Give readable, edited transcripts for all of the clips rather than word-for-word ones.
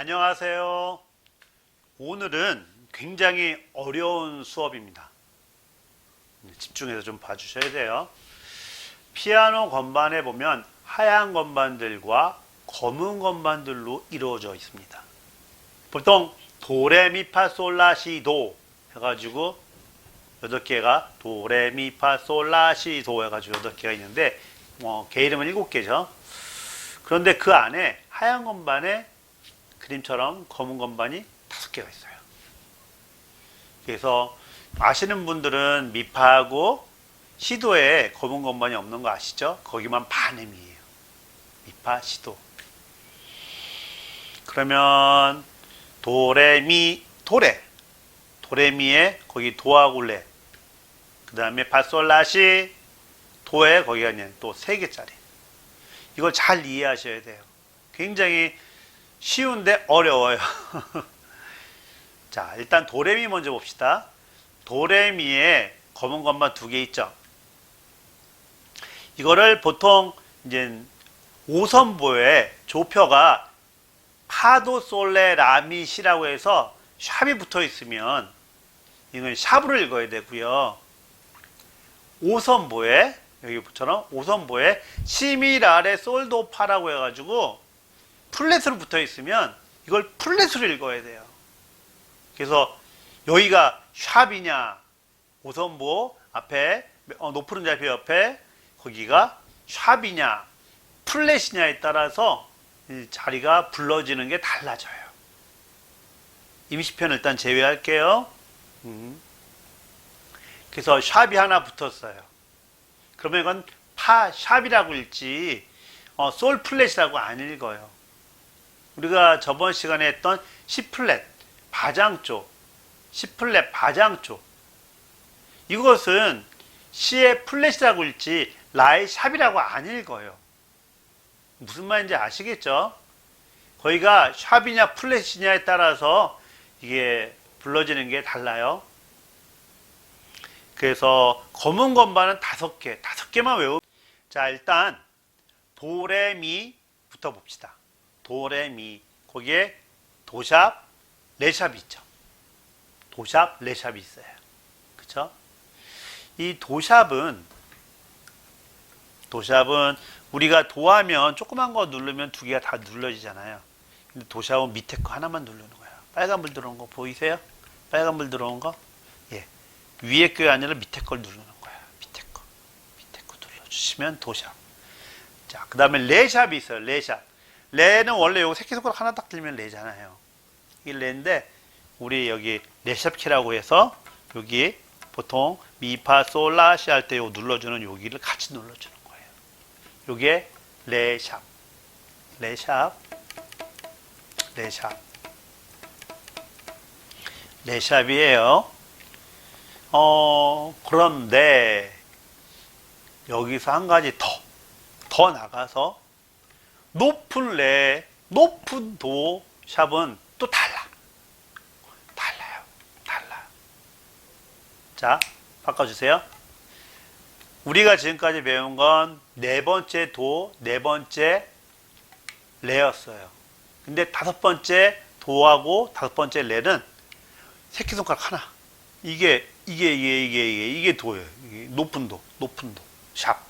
안녕하세요. 오늘은 굉장히 어려운 수업입니다. 집중해서 좀 봐주셔야 돼요. 피아노 건반에 보면 하얀 건반들과 검은 건반들로 이루어져 있습니다. 보통 도레미파솔라시도 해가지고 8개가 도레미파솔라시도 해가지고 8개가 있는데 개 이름은 7개죠. 그런데 그 안에 하얀 건반에 그림처럼 검은 건반이 5개가 있어요. 그래서 아시는 분들은 미파하고 시도에 검은 건반이 없는 거 아시죠? 거기만 반음이에요. 미파, 시도. 그러면 도레미, 도레. 도레미에 거기 도하고 레. 그 다음에 파솔라시, 도에 거기가 있는 또 3개짜리. 이걸 잘 이해하셔야 돼요. 굉장히 쉬운데 어려워요. 자, 일단 도레미 먼저 봅시다. 도레미에 검은 건반 2개 있죠. 이거를 보통 이제 5선보에 조표가 파도 솔레 라미 시라고 해서 샵이 붙어 있으면 이건 샵으로 읽어야 되고요. 5선보에 여기처럼 5선보에 시미라레 솔도 파라고 해가지고 플랫으로 붙어 있으면 이걸 플랫으로 읽어야 돼요. 그래서 여기가 샵이냐 5선보 앞에 높은 음자표 옆에 거기가 샵이냐 플랫이냐에 따라서 자리가 불러지는 게 달라져요. 임시편 일단 제외할게요. 그래서 샵이 하나 붙었어요. 그러면 이건 파 샵이라고 읽지 솔 플랫이라고 안 읽어요. 우리가 저번 시간에 했던 C 플랫 바장조, C 플랫 바장조, 이것은 C의 플랫이라고 읽지 라의 샵이라고 안 읽어요. 무슨 말인지 아시겠죠? 거기가 샵이냐 플랫이냐에 따라서 이게 불러지는 게 달라요. 그래서 검은 건반은 5개, 5개만 외우고. 자, 일단 도레미부터 봅시다. 도레미, 거기에 도샵, 레샵이 있죠. 도샵, 레샵이 있어요. 그쵸? 이 도샵은 우리가 도하면 조그만 거 누르면 2개가 다 눌러지잖아요. 근데 도샵은 밑에 거 하나만 누르는 거예요. 빨간불 들어온 거 보이세요? 빨간불 들어온 거? 예. 위에 거 아니라 밑에 걸 누르는 거예요. 밑에 거 눌러주시면 도샵. 자, 그 다음에 레샵이 있어요. 레샵. 레는 원래 요거 새끼손가락 하나 딱 들면 레잖아요. 이게 레인데 우리 여기 레샵키라고 해서 여기 보통 미파솔라시 할 때 요 눌러주는 여기를 같이 눌러주는 거예요. 요게 레샵. 레샵이에요. 그런데 여기서 한 가지 더 나가서 높은 레, 높은 도 샵은 또 달라요. 자, 바꿔주세요. 우리가 지금까지 배운 건 4번째 도, 4번째 레였어요. 근데 5번째 도하고 5번째 레는 새끼손가락 하나. 이게 도예요. 이게 높은 도, 샵,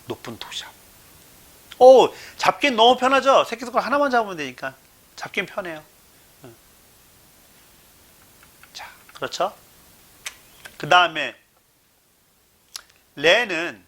높은 도 샵. 잡긴 너무 편하죠? 새끼손가락 하나만 잡으면 되니까. 잡긴 편해요. 자, 그렇죠? 그 다음에 레는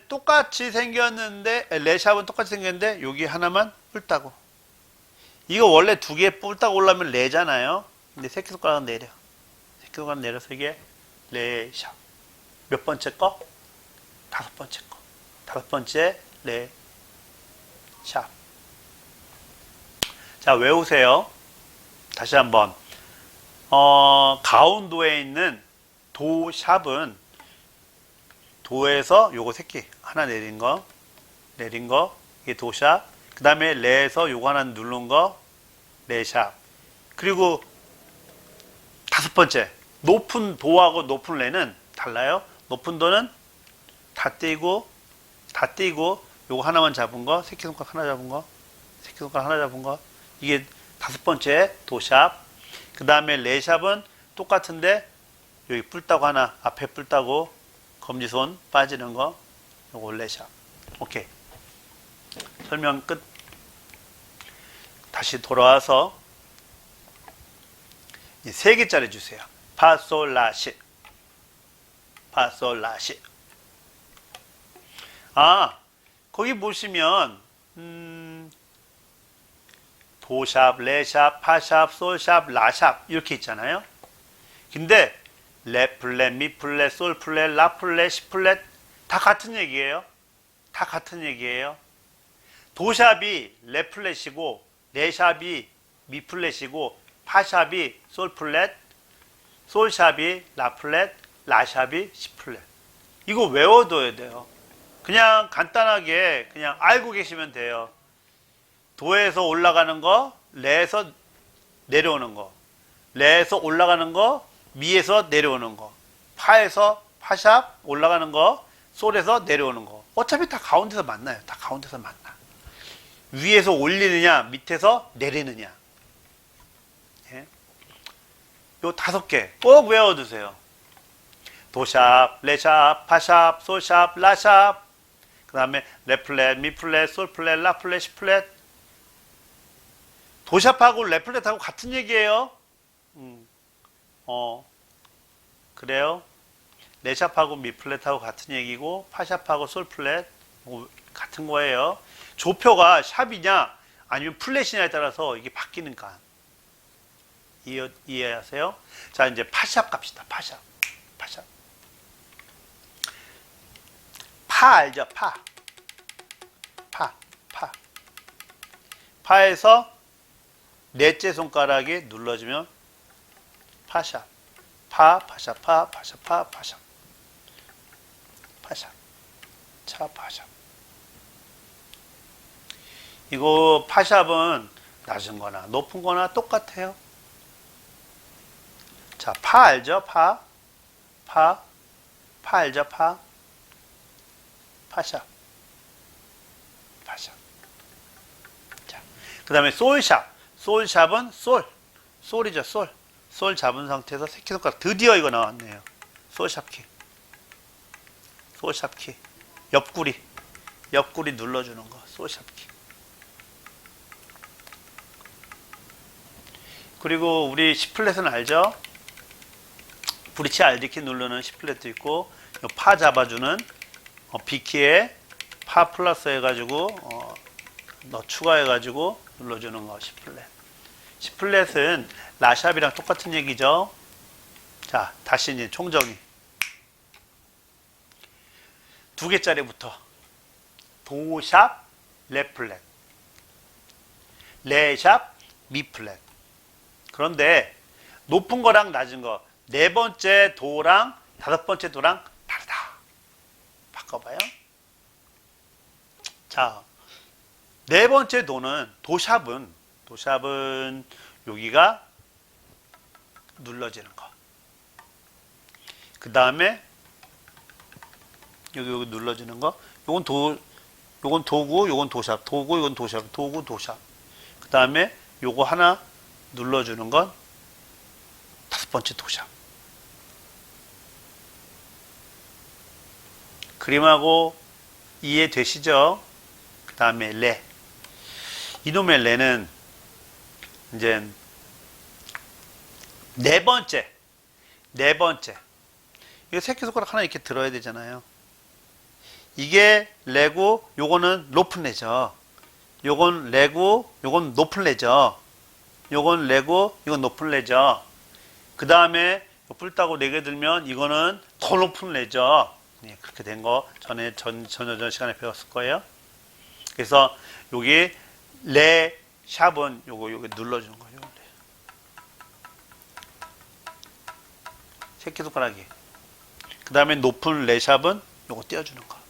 똑같이 생겼는데 레샵은 똑같이 생겼는데 여기 하나만 뿔따고. 이거 원래 2개 뿔따고 올라면 레잖아요. 근데 새끼손가락은 내려. 새끼손가락 내려서 이게 레샵. 몇 번째 거? 5번째 거. 5번째 레샵. 자, 외우세요. 다시 한번. 가운도에 있는 도샵은 도에서 요거 새끼 하나 내린 거 이게 도샵. 그 다음에 레에서 요거 하나 누른 거 레샵. 그리고 5번째 높은 도하고 높은 레는 달라요. 높은 도는 다 띄고 요거 하나만 잡은 거, 새끼손가락 하나 잡은 거, 이게 다섯 번째 도샵. 그 다음에 레샵은 똑같은데 여기 뿔따고 하나 앞에 뿔따고 검지손 빠지는 거 요거 레샵. 오케이. 설명 끝. 다시 돌아와서 세 개짜리 주세요. 파솔라시. 파솔라시. 아, 거기 보시면 도샵, 레샵, 파샵, 솔샵, 라샵 이렇게 있잖아요. 근데 레플렛, 미플렛, 솔플렛, 라플렛, 시플렛 다 같은 얘기예요. 다 같은 얘기예요. 도샵이 레플렛이고 레샵이 미플렛이고 파샵이 솔플렛, 솔샵이 라플렛, 라샵이 시플렛. 이거 외워둬야 돼요. 그냥 간단하게 그냥 알고 계시면 돼요. 도에서 올라가는 거, 레에서 내려오는 거, 레에서 올라가는 거, 미에서 내려오는 거, 파에서 파샵 올라가는 거, 솔에서 내려오는 거. 어차피 다 가운데서 만나요. 다 가운데서 만나. 위에서 올리느냐, 밑에서 내리느냐. 예? 요 다섯 개 꼭 외워두세요. 도샵, 레샵, 파샵, 솔샵, 라샵. 그 다음에 레플렛, 미플렛, 솔플렛, 라플렛, 시플렛. 도샵하고 레플렛하고 같은 얘기예요. 그래요. 레샵하고 미플렛하고 같은 얘기고 파샵하고 솔플렛 같은 거예요. 조표가 샵이냐 아니면 플랫이냐에 따라서 이게 바뀌니까 이해하세요? 자, 이제 파샵 갑시다. 파샵. 파샵. 파 알죠? 파. 파에서 넷째 손가락이 눌러지면 파샵. 파샵. 파샵. 이거 파샵은 낮은 거나 높은 거나 똑같아요. 자, 파 알죠? 파 알죠? 파샵. 자, 그 다음에 솔샵. 솔샵은 솔이죠, 솔 잡은 상태에서 새끼손가락 드디어 이거 나왔네요. 솔샵키. 옆구리 눌러주는 거. 솔샵키. 그리고 우리 시플렛은 알죠? 브릿지 알디키 누르는 시플렛도 있고 파 잡아주는 B키에 파 플러스 해가지고 너 추가해가지고 눌러주는 거 시플렛. 시플렛은 라샵이랑 똑같은 얘기죠. 자, 다시 이제 총정리. 두 개짜리부터 도샵, 레플렛, 레샵, 미플렛. 그런데 높은 거랑 낮은 거 네 번째 도랑 다섯 번째 도랑 다르다. 바꿔봐요. 자, 네 번째 도는 도샵은 여기가 눌러지는 거. 그 다음에 여기 눌러지는 거. 요건 도구, 요건 도샵. 도구, 이건 도샵. 도구, 도샵. 그 다음에 요거 하나 눌러주는 건 다섯 번째 도샵. 그림하고 이해되시죠? 그 다음에 레. 이놈의 레는 이제 네 번째. 이거 새끼손가락 하나 이렇게 들어야 되잖아요. 이게 레고, 요거는 높은 레죠. 요건 레고, 요건 높은 레죠. 요건 레고, 이건 높은 레죠. 그 다음에 뿔따고 4개 들면 이거는 더 높은 레죠. 네, 그렇게 된 거 전에 전 시간에 배웠을 거예요. 그래서 여기 레 샵은 요거 눌러주는 거예요. 새끼손가락이. 그 다음에 높은 레 샵은 요거 띄워주는 거.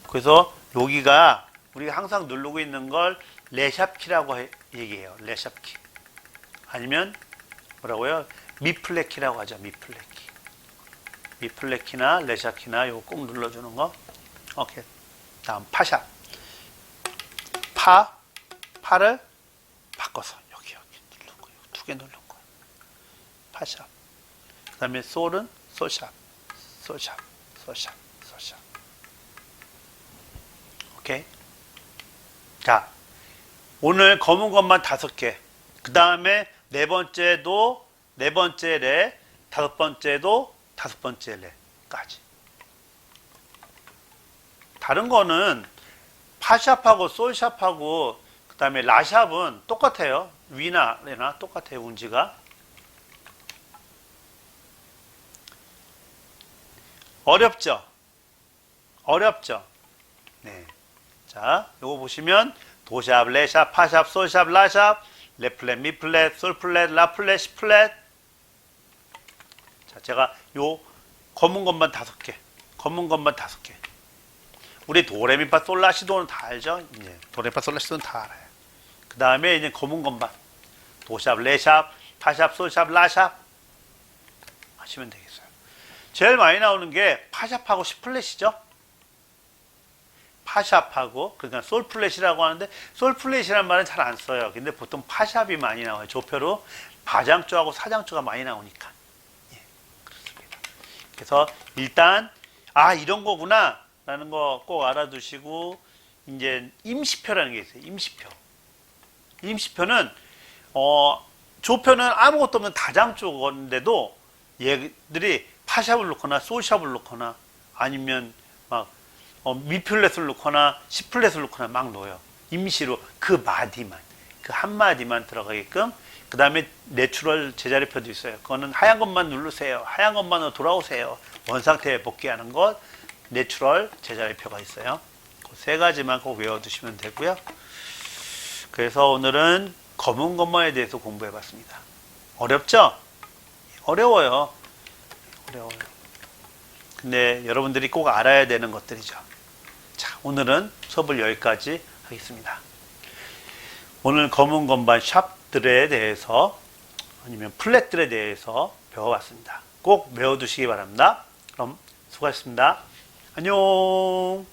그래서 여기가 우리가 항상 누르고 있는 걸 레샵 키라고 얘기해요. 레샵 키. 아니면 뭐라고요? 미플렛 키라고 하죠. 미플렛 키. 미플렛 키나 레샵 키나 요거 꼭 눌러주는 거. 오케이. 다음 파샵. 파를 바꿔서 여기 누른 거예요. 두 개 누른 거예요. 파샵. 그 다음에 솔은 솔샵, 솔샵, 솔샵, 솔샵. 오케이. 자, 오늘 검은 것만 5개. 그 다음에 네 번째도 네 번째 레, 다섯 번째도 다섯 번째 레까지. 다른 거는 파샵하고 솔샵하고 그 다음에 라샵은 똑같아요. 위나 레나 똑같아요. 운지가. 어렵죠? 어렵죠? 네. 자, 요거 보시면 도샵, 레샵, 파샵, 솔샵, 라샵, 레플랫, 미플랫, 솔플랫, 라플랫, 시플랫. 자, 제가 요 검은 것만 5개. 검은 것만 5개. 우리 도레미파 솔라시도는 다 알죠? 이제 도레미파 솔라시도는 다 알아요. 그 다음에 이제 검은 것만 도샵, 레샵, 파샵, 솔샵, 라샵 하시면 되겠어요. 제일 많이 나오는 게 파샵하고 시플랫이죠. 파샵하고 그러니까 솔플랫이라고 하는데 솔플랫이라는 말은 잘 안 써요. 근데 보통 파샵이 많이 나와요. 조표로 바장조하고 사장조가 많이 나오니까. 예, 그렇습니다. 그래서 일단 이런 거구나 라는 거 꼭 알아두시고 이제 임시표라는 게 있어요. 임시표. 임시표는 조표는 아무것도 없는 다장조인데도 얘들이 파샵을 넣거나 솔샵을 넣거나 아니면 막 미플랫을 넣거나 시플랫을 넣거나 막 넣어요. 임시로 그 마디만, 그 한마디만 들어가게끔. 그 다음에 내추럴 제자리표도 있어요. 그거는 하얀 것만 누르세요. 하얀 것만 돌아오세요. 원상태에 복귀하는 것, 내추럴 제자리표가 있어요. 그 3가지만 꼭 외워두시면 되고요. 그래서 오늘은 검은 것만에 대해서 공부해 봤습니다. 어렵죠? 어려워요. 어려워요. 근데 여러분들이 꼭 알아야 되는 것들이죠. 자, 오늘은 수업을 여기까지 하겠습니다. 오늘 검은 건반 샵들에 대해서 아니면 플랫들에 대해서 배워봤습니다. 꼭 외워두시기 바랍니다. 그럼 수고하셨습니다. 안녕.